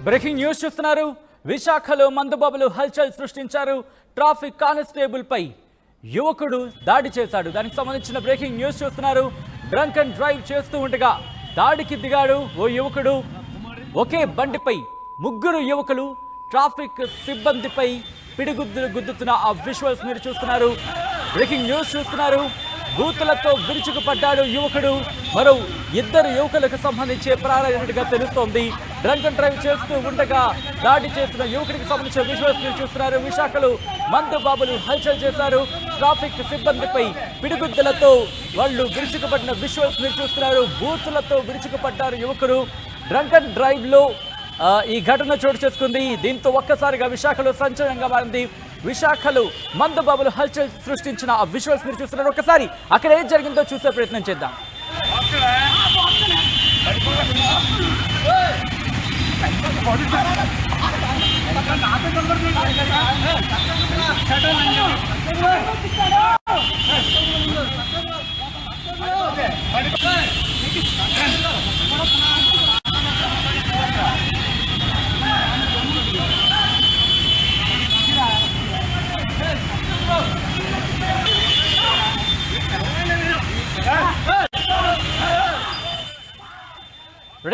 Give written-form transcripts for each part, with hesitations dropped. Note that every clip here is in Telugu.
బ్రేకింగ్ న్యూస్ చూస్తున్నారు. విశాఖలో మందుబాబులు హల్చల్ సృష్టించారు. ట్రాఫిక్ కానిస్టేబుల్ పై యువకుడు దాడి చేశాడు. దానికి సంబంధించిన బ్రేకింగ్ న్యూస్ చూస్తున్నారు. డ్రంక్ అండ్ డ్రైవ్ చేస్తూ ఉండగా దాడికి దిగాడు ఓ యువకుడు. ఒకే బండిపై ముగ్గురు యువకులు ట్రాఫిక్ సిబ్బందిపై పిడిగుద్దులు గుద్దుతున్న ఆ విజువల్స్ మీరు చూస్తున్నారు. బ్రేకింగ్ న్యూస్ చూస్తున్నారు. బూతులతో విరుచుకుపడ్డాడు యువకుడు. మరో ఇద్దరు యువకులకు సంబంధించి ప్రారంభించినట్టుగా తెలుస్తోంది. డ్రంక్ అండ్ డ్రైవ్ చేస్తూ ఉండగా దాడి చేస్తున్న యువకుడికి సంబంధించిన విజువల్స్ మీరు చూస్తున్నారు. విశాఖలో మందు బాబులు హల్చల్ చేశారు. ట్రాఫిక్ సిబ్బందిపై పిడిగుద్దులతో వాళ్ళు విరుచుకుపడిన విజువల్స్ మీరు చూస్తున్నారు. బూతులతో విరుచుకుపడ్డారు యువకుడు. డ్రంక్ అండ్ డ్రైవ్ లో ఈ ఘటన చోటు చేసుకుంది. దీంతో ఒక్కసారిగా విశాఖలో సంచలనంగా మారింది. విశాఖలో మందుబాబులు హల్చల్ సృష్టించిన ఆ విజువల్స్ మీరు చూస్తున్నారు. ఒకసారి అక్కడ ఏం జరిగిందో చూసే ప్రయత్నం చేద్దాం.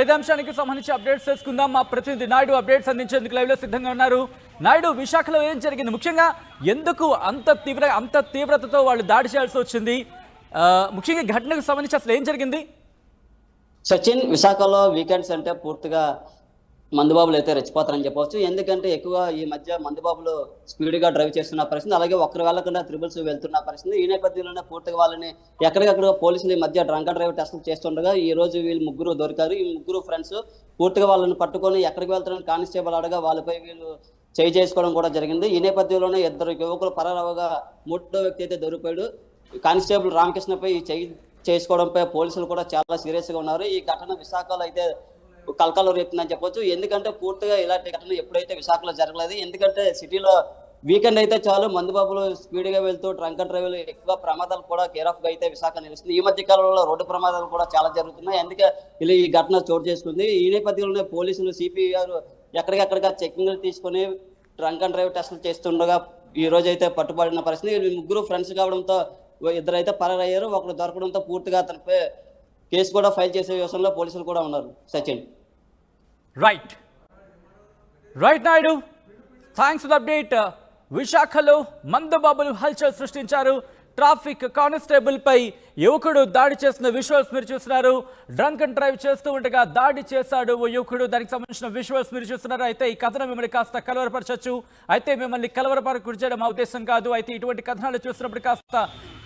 ఇదే అంశానికి సంబంధించి అప్డేట్స్ తెలుసుకుందాం. మా ప్రతినిధి నాయుడు అప్డేట్స్ అందించేందుకు లైవ్ లో సిద్ధంగా ఉన్నారు. నాయుడు, విశాఖలో ఏం జరిగింది, ముఖ్యంగా ఎందుకు అంత తీవ్రతతో వాళ్ళు దాడి చేయాల్సి వచ్చింది, ముఖ్యంగా ఘటనకు సంబంధించి అసలు ఏం జరిగింది? సచిన్, విశాఖలో వీకెండ్స్ అంటే పూర్తిగా మందుబాబులు అయితే రెచ్చిపోతారని చెప్పవచ్చు. ఎందుకంటే ఎక్కువ ఈ మధ్య మందుబాబులు స్పీడ్గా డ్రైవ్ చేస్తున్న పరిస్థితి, అలాగే ఒక్కరు వెళ్ళకుండా త్రిబుల్స్ వెళ్తున్న పరిస్థితి. ఈ నేపథ్యంలోనే పూర్తిగా వాళ్ళని ఎక్కడికక్కడ పోలీసులు ఈ మధ్య డ్రంక్ అండ్ డ్రైవ్ టెస్టులు చేస్తుండగా ఈ రోజు వీళ్ళు ముగ్గురు దొరికారు. ఈ ముగ్గురు ఫ్రెండ్స్ పూర్తిగా వాళ్ళని పట్టుకొని ఎక్కడికి వెళ్తారని కానిస్టేబుల్ అడగా వాళ్ళపై వీళ్ళు చేయి చేసుకోవడం కూడా జరిగింది. ఈ నేపథ్యంలోనే ఇద్దరు యువకులు పరారవగా మూడో వ్యక్తి అయితే దొరికాడు. కానిస్టేబుల్ రామకృష్ణపై చేయి చేసుకోవడంపై పోలీసులు కూడా చాలా సీరియస్గా ఉన్నారు. ఈ ఘటన విశాఖలో అయితే కలకలం రేపుతుందని చెప్పొచ్చు. ఎందుకంటే పూర్తిగా ఇలాంటి ఘటన ఎప్పుడైతే విశాఖలో జరగలేదు. ఎందుకంటే సిటీలో వీకెండ్ అయితే చాలు మందుబాబులు స్పీడ్గా వెళ్తూ డ్రంక్ అండ్ డ్రైవ్లు ఎక్కువ ప్రమాదాలు కూడా కేర్ ఆఫ్ గా అయితే విశాఖ నిలుస్తుంది. ఈ మధ్య కాలంలో రోడ్డు ప్రమాదాలు కూడా చాలా జరుగుతున్నాయి. అందుకే ఇలా ఈ ఘటన చోటు చేసుకుంది. ఈ నేపథ్యంలోనే పోలీసులు సిపి గారు ఎక్కడికక్కడిగా చెకింగ్లు తీసుకుని డ్రంక్ అండ్ డ్రైవ్ టెస్టులు చేస్తుండగా ఈ రోజు అయితే పట్టుబడిన పరిస్థితి. ముగ్గురు ఫ్రెండ్స్ కావడంతో ఇద్దరు అయితే పరారయ్యారు. ఒకరు దొరకడంతో పూర్తిగా అతనిపై కేసు కూడా ఫైల్ చేసే విషయంలో పోలీసులు కూడా ఉన్నారు. Sachin, right Naidu, thanks for the update. విశాఖలో మందుబాబులు హల్చల్ సృష్టించారు. ట్రాఫిక్ కానిస్టేబుల్ పై యువకుడు దాడి చేసిన విజువల్స్ మీరు చూస్తున్నారు. డ్రంక్ అండ్ డ్రైవ్ చేస్తూ ఉండగా దాడి చేశాడు ఓ యువకుడు. దానికి సంబంధించిన విజువల్స్ మీరు చూస్తున్నారు. అయితే ఈ కథనం మిమ్మల్ని కాస్త కలవరపరచచ్చు. అయితే మిమ్మల్ని కలవరపాటు గురి చేయడం మా ఉద్దేశం కాదు. అయితే ఇటువంటి కథనాలు చూసినప్పుడు కాస్త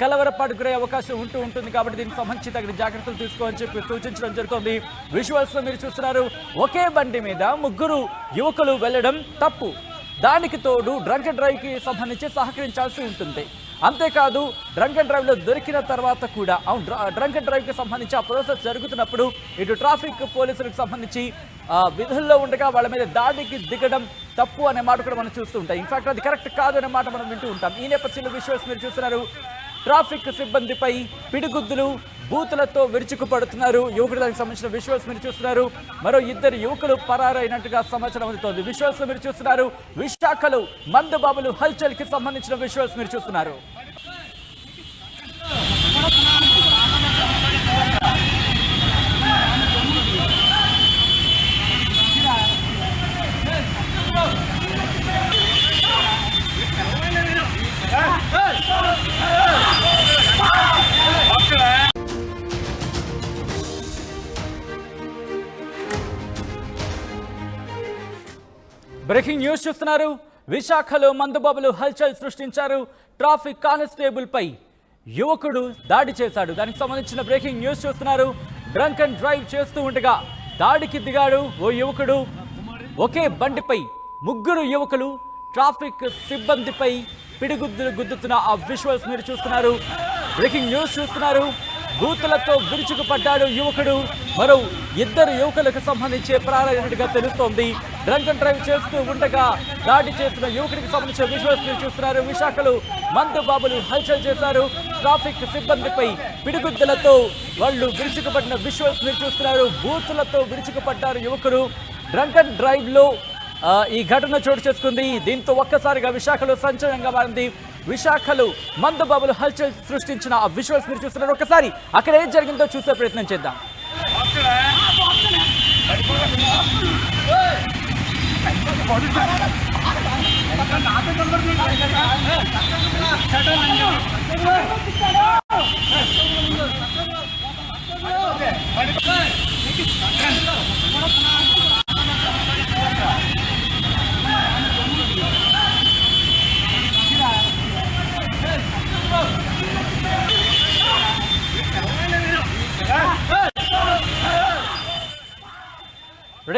కలవరపాటు గురయ్యే అవకాశం ఉంటుంది. కాబట్టి దీనికి సంబంధించి తగిన జాగ్రత్తలు తీసుకోవాలని చెప్పి సూచించడం జరుగుతుంది. విజువల్స్ మీరు చూస్తున్నారు. ఒకే బండి మీద ముగ్గురు యువకులు వెళ్ళడం తప్పు. దానికి తోడు డ్రంక్ అండ్ డ్రైవ్ కి సంబంధించి సహకరించాల్సి ఉంటుంది. అంతేకాదు, డ్రంక్ అండ్ డ్రైవ్ లో దొరికిన తర్వాత కూడా డ్రంక్ అండ్ డ్రైవ్ కి సంబంధించి ఆ ప్రాసెస్ జరుగుతున్నప్పుడు ఇటు ట్రాఫిక్ పోలీసులకు సంబంధించి విధుల్లో ఉండగా వాళ్ళ మీద దాడికి దిగడం తప్పు అనే మాట కూడా మనం చూస్తూ ఉంటాం. ఇన్ఫాక్ట్ అది కరెక్ట్ కాదు అనే మాట మనం వింటూ ఉంటాం. ఈ నేపథ్యంలో విజువల్స్ మీరు చూస్తున్నారు. ట్రాఫిక్ సిబ్బందిపై పిడిగుద్దులు బూతులతో విరుచుకుపడుతున్నారు యువకుడు. దానికి సంబంధించిన విజువల్స్ మీరు చూస్తున్నారు. మరో ఇద్దరు యువకులు పరారైనట్టుగా సమాచారం అందుతోంది. విజువల్స్ మీరు చూస్తున్నారు. విశాఖలో మందుబాబులు హల్చల్ కి సంబంధించిన విజువల్స్ మీరు చూస్తున్నారు. బ్రేకింగ్ న్యూస్ చూస్తున్నారు. విశాఖలో మందుబాబులు హల్చల్ సృష్టించారు. ట్రాఫిక్ కానిస్టేబుల్ పై యువకుడు దాడి చేశాడు. దానికి సంబంధించిన బ్రేకింగ్ న్యూస్ చూస్తున్నారు. డ్రంక్ అండ్ డ్రైవ్ చేస్తూ ఉండగా దాడికి దిగాడు ఓ యువకుడు. ఒకే బండిపై ముగ్గురు యువకులు ట్రాఫిక్ సిబ్బందిపై పిడిగుద్దులు గుద్దుతున్న ఆ విజువల్స్ మీరు చూస్తున్నారు. బ్రేకింగ్ న్యూస్ చూస్తున్నారు. బూతులతో విరుచుకుపడ్డాడు యువకుడు. మరో ఇద్దరు యువకులకు సంబంధించి ప్రారంభించినట్టుగా తెలుస్తోంది. డ్రంక్ అండ్ డ్రైవ్ చేస్తూ ఉండగా దాడి చేస్తున్న యువకుడికి సంబంధించిన విజువల్స్ మీరు చూస్తున్నారు. విశాఖలో మందుబాబులు హల్చల్ చేశారు. ట్రాఫిక్ సిబ్బందిపై పిడిగుద్దులతో వాళ్ళు విరుచుకుపడిన విజువల్స్ మీరు చూస్తున్నారు. బూతులతో విరుచుకుపడ్డారు యువకుడు. డ్రంక్ అండ్ డ్రైవ్ లో ఈ ఘటన చోటు చేసుకుంది. దీంతో ఒక్కసారిగా విశాఖలో సంచలనంగా మారింది. విశాఖలో మందు బాబులు హల్చల్ సృష్టించిన ఆ విజువల్స్ మీరు చూస్తున్నారు. ఒకసారి అక్కడ ఏం జరిగిందో చూసే ప్రయత్నం చేద్దాం.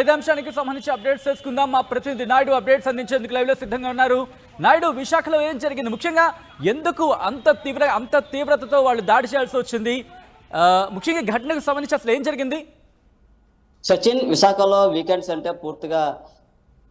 ఇదే అంశానికి సంబంధించి అప్డేట్స్ తెలుసుకుందాం. మా ప్రతినిధి నాయుడు అప్డేట్స్ అందించేందుకు లైవ్ లో సిద్ధంగా ఉన్నారు. నాయుడు, విశాఖలో ఏం జరిగింది, ముఖ్యంగా ఎందుకు అంత తీవ్రతతో వాళ్ళు దాడి చేయాల్సి వచ్చింది, ముఖ్యంగా ఘటనకు సంబంధించి అసలు ఏం జరిగింది? సచిన్, విశాఖలో వీకెండ్స్ అంటే పూర్తిగా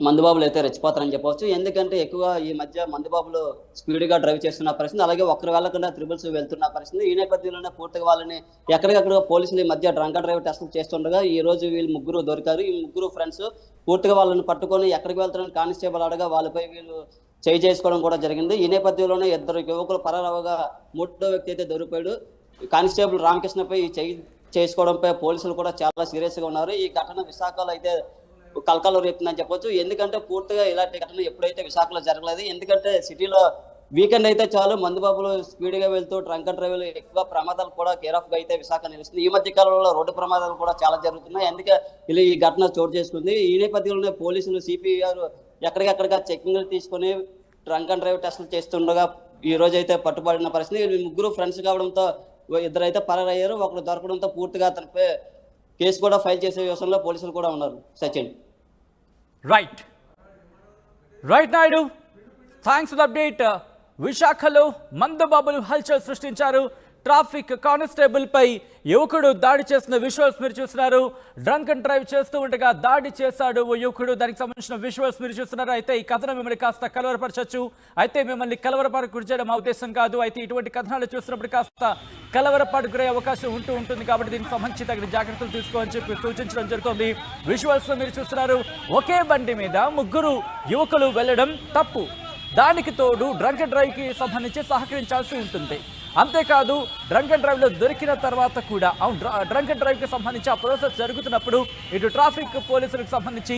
మందుబాబులు అయితే రెచ్చిపోతారని చెప్పవచ్చు. ఎందుకంటే ఎక్కువ ఈ మధ్య మందుబాబులు స్పీడ్గా డ్రైవ్ చేస్తున్న పరిస్థితి, అలాగే ఒక్కరు వెళ్ళకుండా త్రిబుల్స్ వెళ్తున్న పరిస్థితి. ఈ నేపథ్యంలోనే పూర్తిగా వాళ్ళని ఎక్కడికక్కడ పోలీసులు ఈ మధ్య డ్రంక్ అండ్ డ్రైవ్ టెస్టులు చేస్తుండగా ఈ రోజు వీళ్ళు ముగ్గురు దొరికారు. ఈ ముగ్గురు ఫ్రెండ్స్ పూర్తిగా వాళ్ళని పట్టుకొని ఎక్కడికి వెళ్తారని కానిస్టేబుల్ అడగా వాళ్ళపై వీళ్ళు చేయి చేసుకోవడం కూడా జరిగింది. ఈ నేపథ్యంలోనే ఇద్దరు యువకులు పరారవగా మూడో వ్యక్తి అయితే దొరికాడు. కానిస్టేబుల్ రామకృష్ణపై చేయి చేసుకోవడంపై పోలీసులు కూడా చాలా సీరియస్గా ఉన్నారు. ఈ ఘటన విశాఖలో అయితే కలకలం రేపుతుందని చెప్పొచ్చు. ఎందుకంటే పూర్తిగా ఇలాంటి ఘటన ఎప్పుడైతే విశాఖలో జరగలేదు. ఎందుకంటే సిటీలో వీకెండ్ అయితే చాలు మందుబాబులు స్పీడ్గా వెళ్తూ డ్రంక్ అండ్ డ్రైవ్లు ఎక్కువ ప్రమాదాలు కూడా కేర్ ఆఫ్ గా అయితే విశాఖ నిలుస్తుంది. ఈ మధ్య కాలంలో రోడ్డు ప్రమాదాలు కూడా చాలా జరుగుతున్నాయి. అందుకే ఇలా ఈ ఘటన చోటు చేసుకుంది. ఈ నేపథ్యంలోనే పోలీసులు సిపి గారు ఎక్కడికక్కడిగా చెకింగ్లు తీసుకొని డ్రంక్ అండ్ డ్రైవ్ టెస్టులు చేస్తుండగా ఈ రోజు అయితే పట్టుబడిన పరిస్థితి. వీళ్ళు ముగ్గురు ఫ్రెండ్స్ కావడంతో ఇద్దరైతే పరారయ్యారు. ఒకరు దొరకడంతో పూర్తిగా అతనిపై కేసు కూడా ఫైల్ చేసే విషయంలో పోలీసులు కూడా ఉన్నారు. Sachin. Right Naidu, thanks for the update. విశాఖలో మందు బాబులు హల్చల్ సృష్టించారు. ట్రాఫిక్ కానిస్టేబుల్ పై యువకుడు దాడి చేసిన విజువల్స్ మీరు చూస్తున్నారు. డ్రంక్ అండ్ డ్రైవ్ చేస్తూ ఉండగా దాడి చేశాడు ఓ యువకుడు. దానికి సంబంధించిన విజువల్స్ మీరు చూస్తున్నారు. అయితే ఈ కథనం మిమ్మల్ని కాస్త కలవరపరచచ్చు. అయితే మిమ్మల్ని కలవరపాటు గురి చేయడం మా ఉద్దేశం కాదు. అయితే ఇటువంటి కథనాలు చూస్తున్నప్పుడు కాస్త కలవరపాటు గురయ్యే అవకాశం ఉంటుంది. కాబట్టి దీనికి సంబంధించి తగిన జాగ్రత్తలు తీసుకోవాలని చెప్పి సూచించడం జరుగుతుంది. విజువల్స్ లో మీరు చూస్తున్నారు, ఒకే బండి మీద ముగ్గురు యువకులు వెళ్ళడం తప్పు. దానికి తోడు డ్రంక్ అండ్ డ్రైవ్ కి సంబంధించి సహకరించాల్సి ఉంటుంది. అంతేకాదు, డ్రంక్ అండ్ డ్రైవ్ లో దొరికిన తర్వాత కూడా డ్రంక్ అండ్ డ్రైవ్ కి సంబంధించి ఆ ప్రాసెస్ జరుగుతున్నప్పుడు ఇటు ట్రాఫిక్ పోలీసులకు సంబంధించి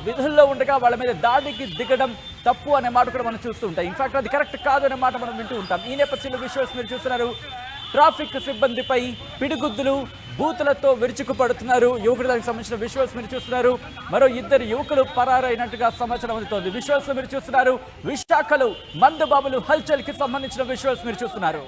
విధుల్లో ఉండగా వాళ్ళ మీద దాడికి దిగడం తప్పు అనే మాట కూడా మనం చూస్తూ ఉంటాం. ఇన్ఫాక్ట్ అది కరెక్ట్ కాదు అనే మాట మనం వింటూ ఉంటాం. ఈ నేపథ్యంలో విజువల్స్ మీరు చూస్తున్నారు. ట్రాఫిక్ సిబ్బందిపై పిడిగుద్దులు, బూతులతో విరుచుకుపడుతున్నారు యువకుడు. దానికి సంబంధించిన విజువల్స్ మీరు చూస్తున్నారు. మరో ఇద్దరు యువకులు పరారైనట్టుగా సమాచారం అందుతోంది. విజువల్స్ మీరు చూస్తున్నారు. విశాఖలో మందు బాబులు హల్చల్ కి సంబంధించిన విజువల్స్ మీరు చూస్తున్నారు.